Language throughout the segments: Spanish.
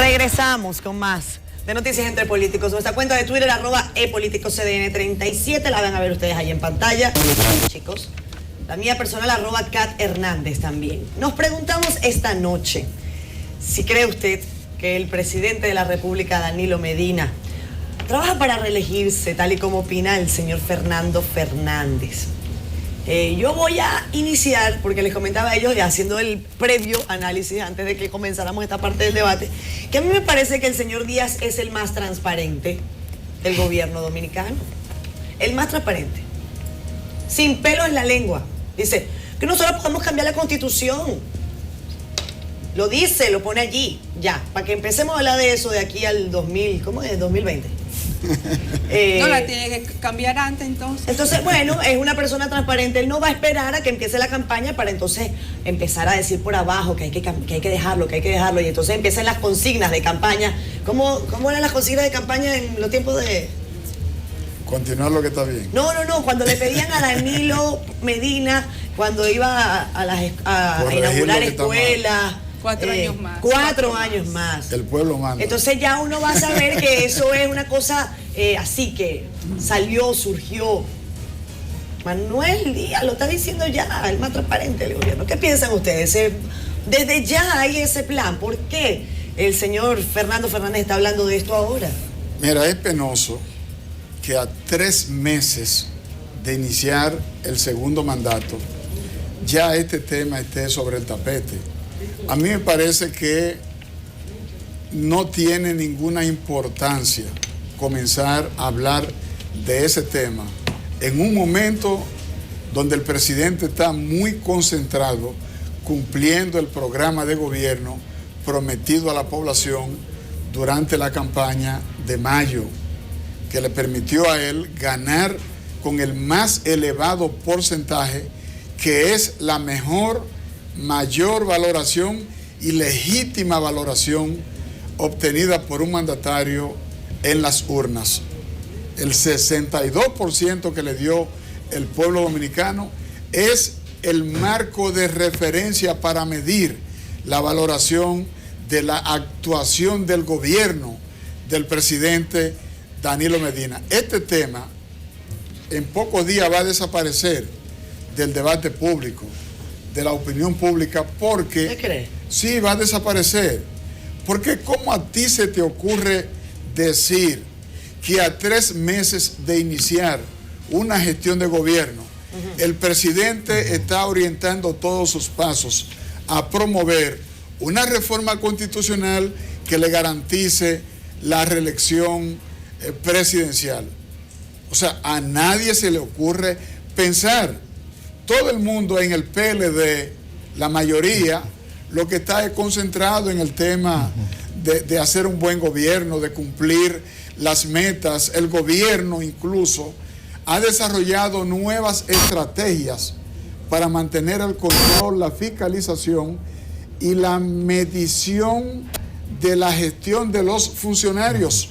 Regresamos con más de Noticias Entre Políticos. Nuestra cuenta de Twitter, @epoliticoscdn37, la van a ver ustedes ahí en pantalla, chicos. La mía personal, @Cat Hernández también. Nos preguntamos esta noche si cree usted que el presidente de la República, Danilo Medina, trabaja para reelegirse, tal y como opina el señor Fernando Fernández. Yo voy a iniciar, porque les comentaba a ellos, haciendo el previo análisis antes de que comenzáramos esta parte del debate, que a mí me parece que el señor Díaz es el más transparente del gobierno dominicano. El más transparente. Sin pelo en la lengua. Dice que nosotros podemos cambiar la Constitución. Lo dice, lo pone allí, ya, para que empecemos a hablar de eso de aquí al 2000, ¿cómo es? 2020. No la tiene que cambiar antes, entonces. Entonces, bueno, es una persona transparente. Él no va a esperar a que empiece la campaña para entonces empezar a decir por abajo que hay que dejarlo, que hay que dejarlo. Y entonces empiezan las consignas de campaña. ¿Cómo eran las consignas de campaña en los tiempos de...? Continuar lo que está bien. No, cuando le pedían a Danilo Medina, cuando iba a inaugurar escuelas... 4 años más. 4 años más. El pueblo manda. Entonces ya uno va a saber que eso es una cosa así que surgió. Manuel Díaz lo está diciendo ya, el más transparente del gobierno. ¿Qué piensan ustedes? Desde ya hay ese plan. ¿Por qué el señor Fernando Fernández está hablando de esto ahora? Mira, es penoso que a 3 meses de iniciar el segundo mandato, ya este tema esté sobre el tapete. A mí me parece que no tiene ninguna importancia comenzar a hablar de ese tema en un momento donde el presidente está muy concentrado cumpliendo el programa de gobierno prometido a la población durante la campaña de mayo, que le permitió a él ganar con el más elevado porcentaje, que es la mayor valoración y legítima valoración obtenida por un mandatario en las urnas. El 62% que le dio el pueblo dominicano es el marco de referencia para medir la valoración de la actuación del gobierno del presidente Danilo Medina. Este tema en pocos días va a desaparecer del debate público, de la opinión pública, porque... ¿Qué cree? Sí, va a desaparecer. Porque ¿cómo a ti se te ocurre decir que a 3 meses de iniciar una gestión de gobierno, el presidente está orientando todos sus pasos a promover una reforma constitucional que le garantice la reelección presidencial? O sea, a nadie se le ocurre pensar. Todo el mundo en el PLD, la mayoría, lo que está es concentrado en el tema de hacer un buen gobierno, de cumplir las metas. El gobierno incluso ha desarrollado nuevas estrategias para mantener el control, la fiscalización y la medición de la gestión de los funcionarios.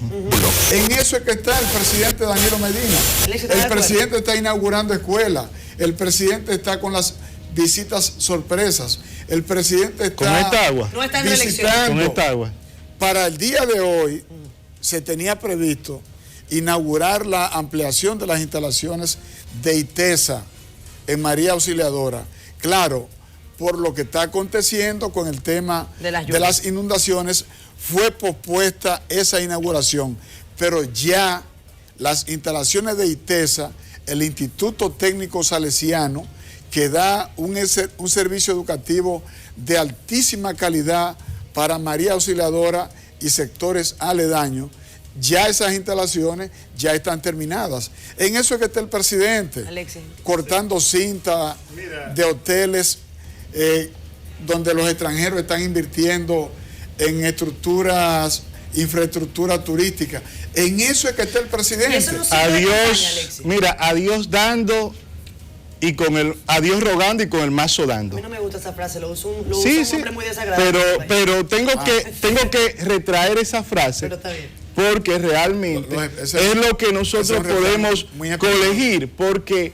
En eso es que está el presidente Danilo Medina. El presidente está inaugurando escuelas. El presidente está con las visitas sorpresas. El presidente está con esta agua. No está en visitando. Con esta agua. Para el día de hoy se tenía previsto inaugurar la ampliación de las instalaciones de ITESA en María Auxiliadora. Claro, por lo que está aconteciendo con el tema de las inundaciones, fue pospuesta esa inauguración. Pero ya las instalaciones de ITESA, el Instituto Técnico Salesiano, que da un servicio educativo de altísima calidad para María Auxiliadora y sectores aledaños, ya esas instalaciones ya están terminadas. En eso es que está el presidente, Alexis, cortando cinta de hoteles donde los extranjeros están invirtiendo en infraestructura turística. En eso es que está el presidente. Adiós dando y con el adiós rogando y con el mazo dando. A mí no me gusta esa frase, lo usa un hombre muy desagradable. Pero tengo que retraer esa frase. Pero está bien. Porque realmente es lo que nosotros podemos colegir, porque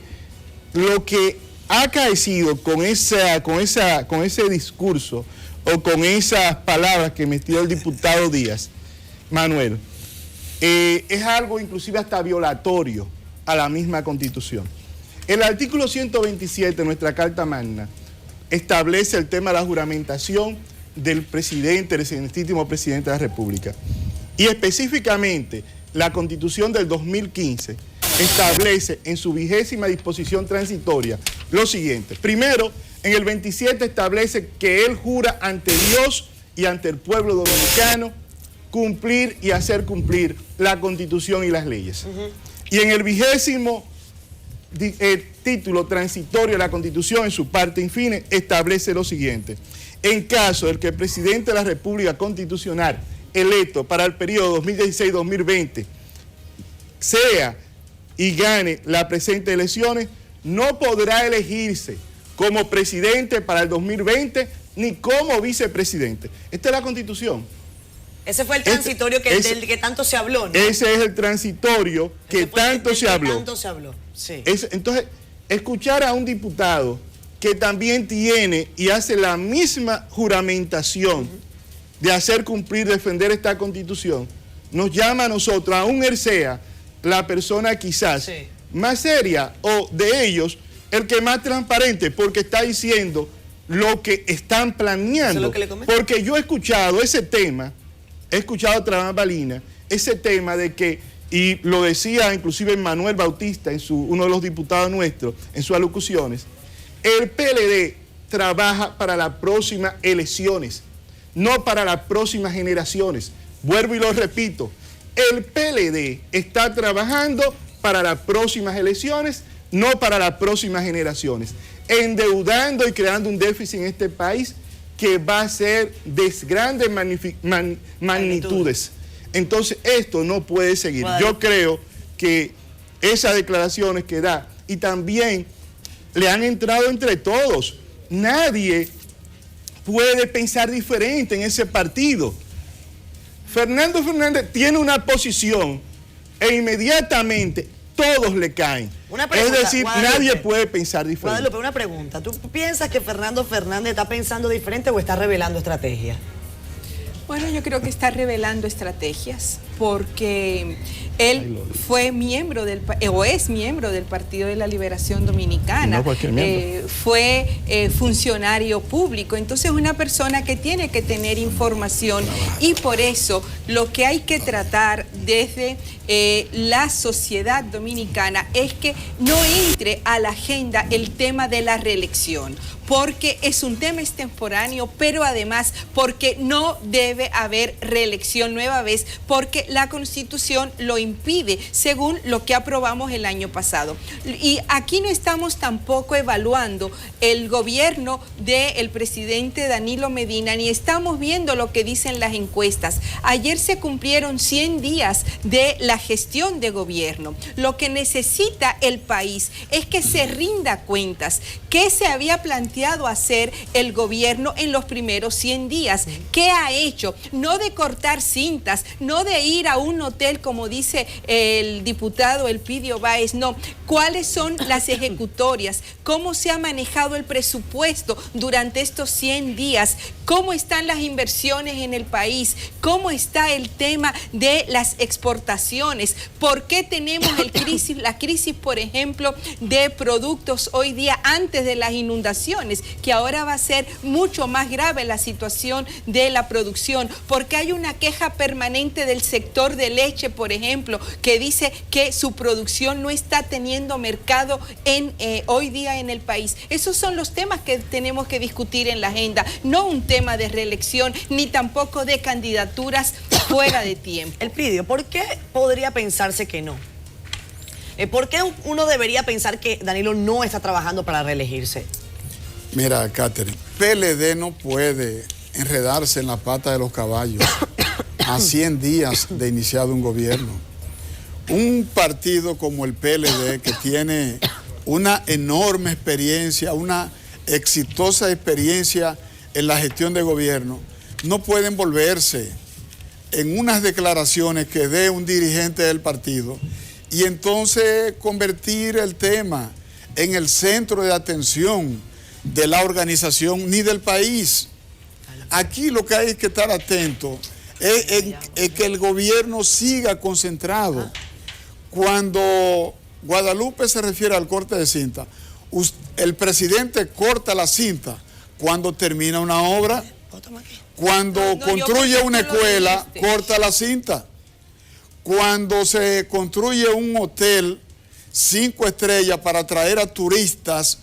lo que ha acaecido con ese discurso o con esas palabras que metió el diputado Díaz, Manuel, es algo inclusive hasta violatorio a la misma Constitución. El artículo 127 de nuestra Carta Magna establece el tema de la juramentación del presidente, el excelentísimo presidente de la República. Y específicamente, la Constitución del 2015 establece en su 20ª disposición transitoria lo siguiente. Primero, en el 27 establece que él jura ante Dios y ante el pueblo dominicano cumplir y hacer cumplir la Constitución y las leyes. Y en el 20º título transitorio de la Constitución, en su parte infine, establece lo siguiente. En caso de que el presidente de la República Constitucional electo para el periodo 2016-2020 sea y gane las presentes elecciones, no podrá elegirse como presidente para el 2020 ni como vicepresidente. Esta es la Constitución. Ese fue el transitorio del que tanto se habló, ¿no? Ese es el transitorio que tanto se habló. Sí. Entonces, escuchar a un diputado que también tiene y hace la misma juramentación de hacer cumplir, defender esta Constitución, nos llama a nosotros, aún él sea la persona quizás más seria o de ellos, el que más transparente, porque está diciendo lo que están planeando. ¿Eso es lo que le comento? Porque yo he escuchado ese tema, he escuchado tras bambalinas, ese tema de que, y lo decía inclusive Manuel Bautista, uno de los diputados nuestros, en sus alocuciones, el PLD trabaja para las próximas elecciones, no para las próximas generaciones. Vuelvo y lo repito, el PLD está trabajando para las próximas elecciones, no para las próximas generaciones, endeudando y creando un déficit en este país que va a ser de grandes magnitudes. Entonces, esto no puede seguir. Yo creo que esas declaraciones que da, y también le han entrado entre todos. Nadie puede pensar diferente en ese partido. Fernando Fernández tiene una posición e inmediatamente todos le caen. Es decir, nadie puede pensar diferente. Guadalupe, una pregunta. ¿Tú piensas que Fernando Fernández está pensando diferente o está revelando estrategia? Bueno, yo creo que está revelando estrategias porque él fue miembro o es miembro del Partido de la Liberación Dominicana, fue funcionario público, entonces una persona que tiene que tener información y por eso lo que hay que tratar desde la sociedad dominicana es que no entre a la agenda el tema de la reelección, porque es un tema extemporáneo, pero además porque no debe haber reelección nueva vez, porque la Constitución lo impide, según lo que aprobamos el año pasado. Y aquí no estamos tampoco evaluando el gobierno del presidente Danilo Medina, ni estamos viendo lo que dicen las encuestas. Ayer se cumplieron 100 días de la gestión de gobierno. Lo que necesita el país es que se rinda cuentas. ¿Qué se había planteado hacer el gobierno en los primeros 100 días? ¿Qué ha hecho? No de cortar cintas, no de ir a un hotel como dice el diputado Elpidio Báez, no. ¿Cuáles son las ejecutorias? ¿Cómo se ha manejado el presupuesto durante estos 100 días? ¿Cómo están las inversiones en el país? ¿Cómo está el tema de las exportaciones? ¿Por qué tenemos la crisis, por ejemplo, de productos hoy día antes de las inundaciones, que ahora va a ser mucho más grave la situación de la producción? Porque hay una queja permanente del sector de leche, por ejemplo, que dice que su producción no está teniendo mercado hoy día en el país. Esos son los temas que tenemos que discutir en la agenda, no un tema de reelección, ni tampoco de candidaturas fuera de tiempo. Elpidio, ¿por qué podría pensarse que no? ¿Por qué uno debería pensar que Danilo no está trabajando para reelegirse? Mira, Catherine, PLD no puede enredarse en la pata de los caballos a 100 días de iniciado un gobierno. Un partido como el PLD, que tiene una enorme experiencia, una exitosa experiencia en la gestión de gobierno, no puede envolverse en unas declaraciones que dé un dirigente del partido y entonces convertir el tema en el centro de atención de la organización ni del país. Aquí lo que hay que estar atento es que el gobierno siga concentrado. Cuando Guadalupe se refiere al corte de cinta, el presidente corta la cinta cuando termina una obra, cuando construye una escuela, corta la cinta. Cuando se construye un hotel 5 estrellas para atraer a turistas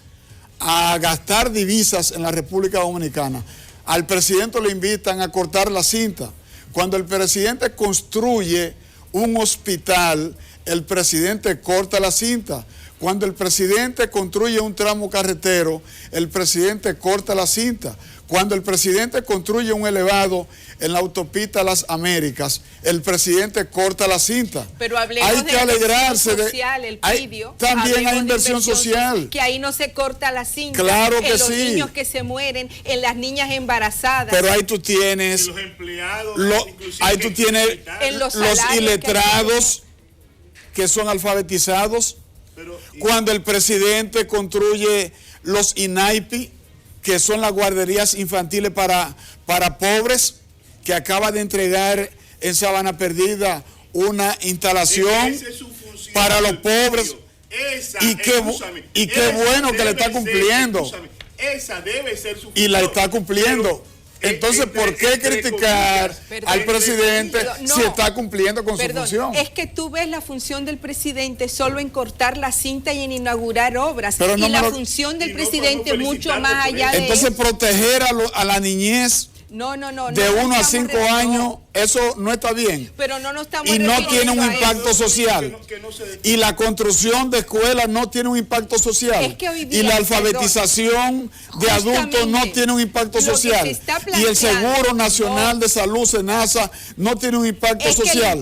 a gastar divisas en la República Dominicana, al presidente le invitan a cortar la cinta. Cuando el presidente construye un hospital, el presidente corta la cinta. Cuando el presidente construye un tramo carretero, el presidente corta la cinta. Cuando el presidente construye un elevado en la autopista Las Américas, el presidente corta la cinta. Pero hablemos hay que alegrarse de social, el PIDIO. También hay inversión social. Que ahí no se corta la cinta. Claro que en los sí. niños que se mueren, en las niñas embarazadas. Pero ahí tú tienes los empleados, ahí tú tienes en los iletrados que son alfabetizados. Cuando el presidente construye los INAIPI, que son las guarderías infantiles para pobres, que acaba de entregar en Sabana Perdida una instalación para los pobres. Y qué bueno que le está cumpliendo. Esa debe ser su función. Y la está cumpliendo. Entonces, ¿por qué criticar al presidente si está cumpliendo con su función? Es que tú ves la función del presidente solo en cortar la cinta y en inaugurar obras. Pero no y la función del presidente es mucho más allá de entonces, proteger a la niñez de 1 a 5 años, eso no está bien. Pero no nos estamos y no tiene un a impacto eso. social. Y la construcción de escuelas no tiene un impacto social. Es que hoy día, y la alfabetización de adultos no tiene un impacto social. Y el Seguro Nacional de Salud, SENASA, no tiene un impacto social.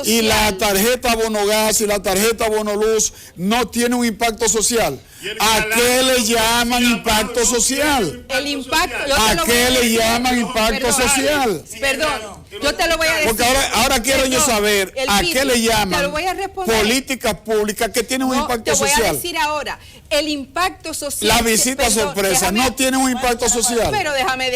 Y la tarjeta Bonogas y la tarjeta Bonoluz no tiene un impacto social. ¿A qué le llaman impacto social? El impacto. ¿A qué le llaman impacto social? Perdón, yo te lo voy a decir. Porque ahora quiero yo saber a qué le llaman políticas públicas que tienen un impacto social. Te voy a decir ahora, el impacto social. La visita sorpresa no tiene un impacto social. Pero déjame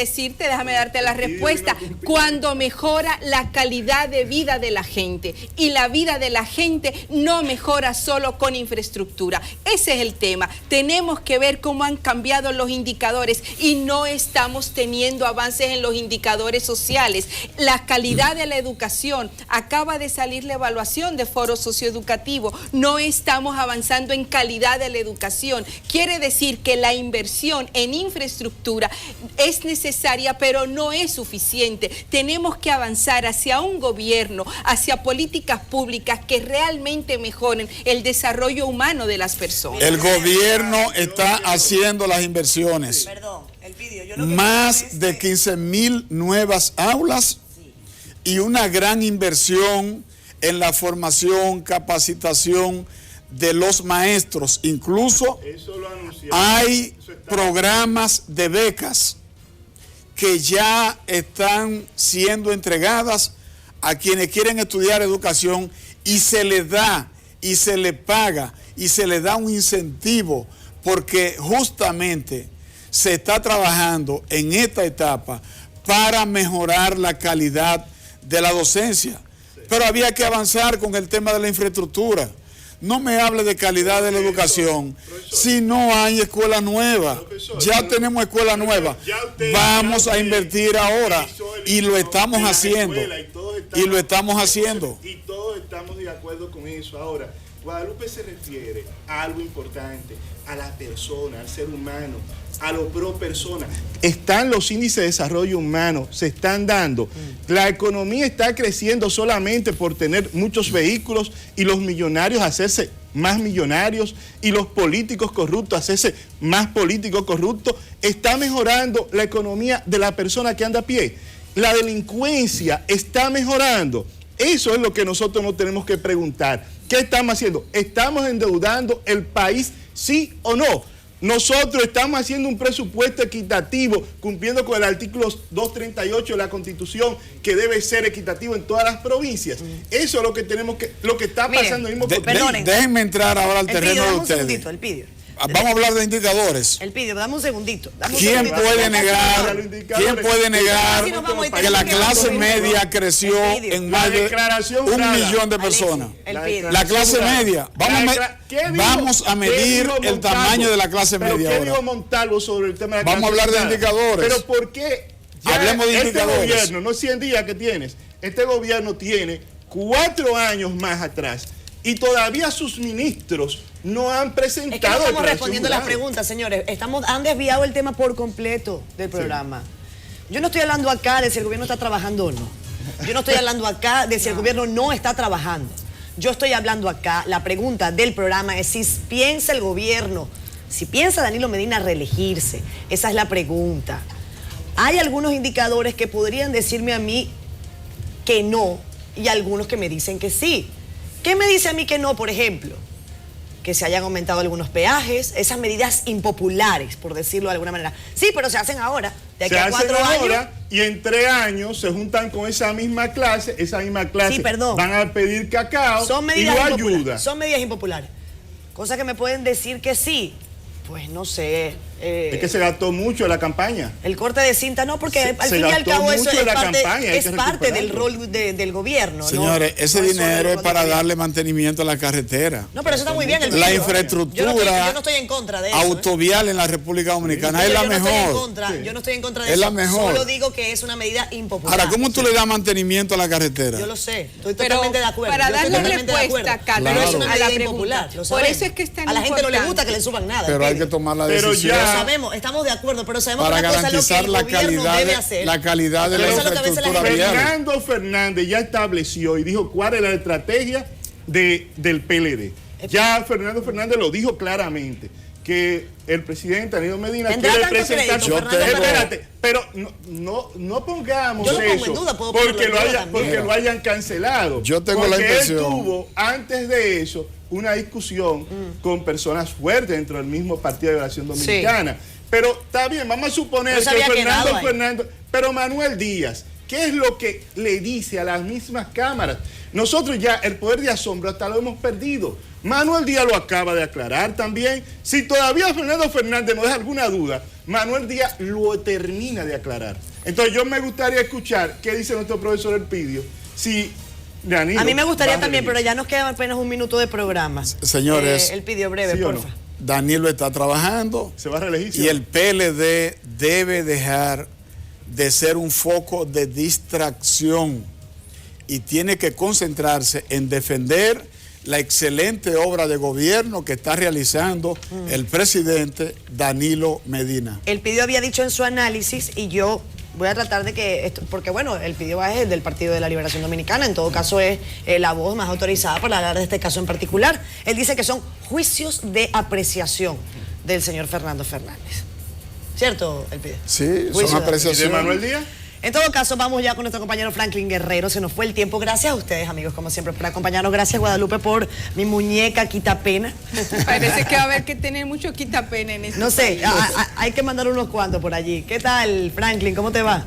darte la respuesta. Cuando mejora la calidad de vida de la gente, y la vida de la gente no mejora solo con infraestructura. Ese es el tema. Tenemos que ver cómo han cambiado los indicadores y no estamos teniendo avances en los indicadores sociales. La calidad de la educación, acaba de salir la evaluación de Foro Socioeducativo, no estamos avanzando en calidad de la educación. Quiere decir que la inversión en infraestructura es necesaria, pero no es suficiente. Tenemos que avanzar hacia un gobierno, hacia políticas públicas que realmente mejoren el desarrollo humano de las personas. El gobierno está haciendo las inversiones. Más de 15,000 nuevas aulas y una gran inversión en la formación, capacitación de los maestros. Incluso hay programas de becas que ya están siendo entregadas a quienes quieren estudiar educación, y se les da y se les paga y se les da un incentivo, porque justamente se está trabajando en esta etapa para mejorar la calidad de la docencia. Pero había que avanzar con el tema de la infraestructura. No me hable de calidad de la educación si no hay escuela nueva. Ya tenemos escuela nueva. Vamos a invertir ahora y lo estamos haciendo. Y lo estamos haciendo. Y todos estamos de acuerdo con eso. Ahora, Guadalupe se refiere a algo importante, a la persona, al ser humano, a lo pro persona. Están los índices de desarrollo humano, se están dando. La economía está creciendo solamente por tener muchos vehículos y los millonarios hacerse más millonarios y los políticos corruptos hacerse más políticos corruptos. Está mejorando la economía de la persona que anda a pie. La delincuencia está mejorando. Eso es lo que nosotros nos tenemos que preguntar. ¿Qué estamos haciendo? ¿Estamos endeudando el país, sí o no? Nosotros estamos haciendo un presupuesto equitativo, cumpliendo con el artículo 238 de la Constitución, que debe ser equitativo en todas las provincias. Eso es lo que tenemos que, lo que está pasando. Perdonen. Déjenme entrar ahora al terreno de ustedes. El Pidio. vamos a hablar de indicadores. Elpidio, dame un segundito. ¿Quién puede negar que la clase media creció en más de 1 millón de personas? La clase media. Vamos a medir el tamaño de la clase media. ¿Qué dijo Montalvo sobre el tema de la clase Vamos a hablar de indicadores. Pero ¿por qué? Hablemos de indicadores. Este gobierno, no 100 días que tienes, este gobierno tiene 4 años más atrás y todavía sus ministros no han presentado. Es que no estamos respondiendo las preguntas, señores. Han desviado el tema por completo del programa. Sí. Yo no estoy hablando acá de si el gobierno está trabajando o no. Yo no estoy hablando acá de si el gobierno no está trabajando. Yo estoy hablando acá, la pregunta del programa es si piensa el gobierno, si piensa Danilo Medina reelegirse. Esa es la pregunta. Hay algunos indicadores que podrían decirme a mí que no y algunos que me dicen que sí. ¿Qué me dice a mí que no, por ejemplo? Que se hayan aumentado algunos peajes, esas medidas impopulares, por decirlo de alguna manera. Sí, pero se hacen ahora, de aquí a 4 años. Y en 3 años se juntan con esa misma clase sí, van a pedir cacao y no ayuda. Son medidas impopulares. Cosas que me pueden decir que sí. Pues no sé. Es que se gastó mucho en la campaña. El corte de cinta, no, porque al fin y al cabo eso es parte del rol del gobierno. Señores, ¿no? Ese dinero es para darle mantenimiento a la carretera. No, pero eso está muy bien. La infraestructura yo no estoy en contra de eso. Autovial en la República Dominicana es la mejor. Yo no estoy en contra de eso. Es la mejor. Solo digo que es una medida impopular. Ahora, ¿cómo tú le das mantenimiento a la carretera? Yo lo sé. Estoy totalmente de acuerdo. Para darle respuesta, Carlos, pero es una medida impopular. Por eso es que es tan importante. A la gente no le gusta que le suban nada. Pero hay que tomar la decisión. Lo sabemos, estamos de acuerdo, pero sabemos para que una cosa es lo que el gobierno debe hacer. La calidad de la infraestructura vial. Fernando Fernández ya estableció y dijo cuál es la estrategia del PLD. Ya Fernando Fernández lo dijo claramente, que el presidente Danilo Medina quiere presentar su... Espérate, pero no pongamos eso porque lo hayan cancelado. Yo tengo la impresión. Él tuvo antes de eso una discusión con personas fuertes dentro del mismo Partido de Liberación Dominicana. Sí. Pero está bien, vamos a suponer que Fernando, pero Manuel Díaz, ¿qué es lo que le dice a las mismas cámaras? Nosotros ya el poder de asombro hasta lo hemos perdido. Manuel Díaz lo acaba de aclarar también. Si todavía Fernando Fernández nos deja alguna duda, Manuel Díaz lo termina de aclarar. Entonces yo me gustaría escuchar qué dice nuestro profesor Elpidio. Si Danilo, a mí me gustaría también, pero ya nos queda apenas 1 minuto de programa. Señores, Elpidio, breve, ¿sí porfa. No? Danilo está trabajando. Se va a reelegir. Y el PLD debe dejar de ser un foco de distracción y tiene que concentrarse en defender la excelente obra de gobierno que está realizando el presidente Danilo Medina. Elpidio había dicho en su análisis, y yo voy a tratar de que, porque bueno, Elpidio es el del Partido de la Liberación Dominicana, en todo caso es la voz más autorizada para hablar de este caso en particular. Él dice que son juicios de apreciación del señor Fernando Fernández. ¿Cierto, Elpidio? Sí, son apreciaciones. ¿Y de Manuel Díaz? En todo caso, vamos ya con nuestro compañero Franklin Guerrero. Se nos fue el tiempo. Gracias a ustedes, amigos, como siempre, por acompañarnos. Gracias, Guadalupe, por mi muñeca quitapena. Parece que va a haber que tener mucho quitapena en este No sé, hay que mandar unos cuantos por allí. ¿Qué tal, Franklin? ¿Cómo te va?